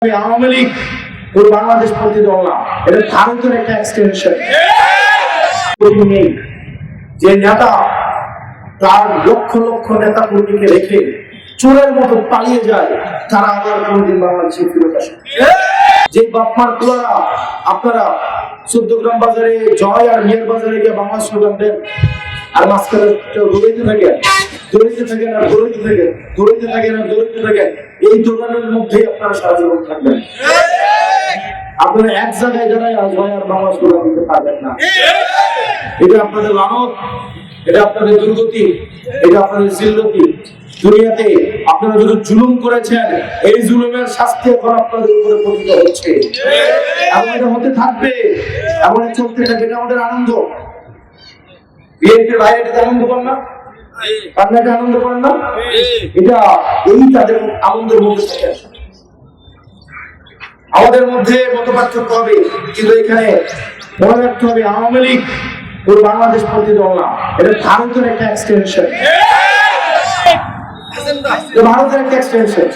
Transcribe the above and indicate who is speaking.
Speaker 1: আওয়ামী লীগ পুরো বাংলাদেশ পন্থী দল না, এটা ভারতের একটা এক্সটেনশন। যে নেতা তার লক্ষ লক্ষ নেতা কর্মীকে রেখে চোরের মতো পালিয়ে যায়, তারা আবার কোনদিন বাংলাদেশে ফিরত আসে। যে বাপমার কুলারা আপনারা 14 গ্রাম বাজারে জয় আর মিয়ার বাজারে গিয়ে বাংলা স্লোগান দেন, আর মাঝখানে দৌড়াইতে থাকেন আর দৌড়াইতে থাকেন, এই দৌড়ানোর মধ্যেই আপনারা সারা জীবন থাকবেন। আপনারা এক জায়গায় দাঁড়ায় আজ ভাই আর বাংলা স্লোগান দিতে পারবেন না। এটা আপনাদের লানত, এটা আপনাদের দুর্গতি, এটা আপনাদের জিল্লতি। দুনিয়াতে আপনারা যদি জুলুম করেছেন, এই জুলুমের শাস্তি এখন আপনাদের উপরে পতিত হচ্ছে। এমন এটা হতে থাকবে, এমন চলতে থাকবে। এটা আমাদের আনন্দ। বিএনপির ভাই এটা আনন্দ পান না, আপনারা আনন্দ পান না, এটা এই তাদের আনন্দের মধ্যে থেকে আসে। আমাদের মধ্যে মত পার্থক্য হবে, কিন্তু এখানে মনে রাখতে হবে আওয়ামী লীগ পুরো বাংলাদেশ পন্থী দল না, এটা ভারতের একটা এক্সটেনশন। ভারতের একটা এক্সটেনশন।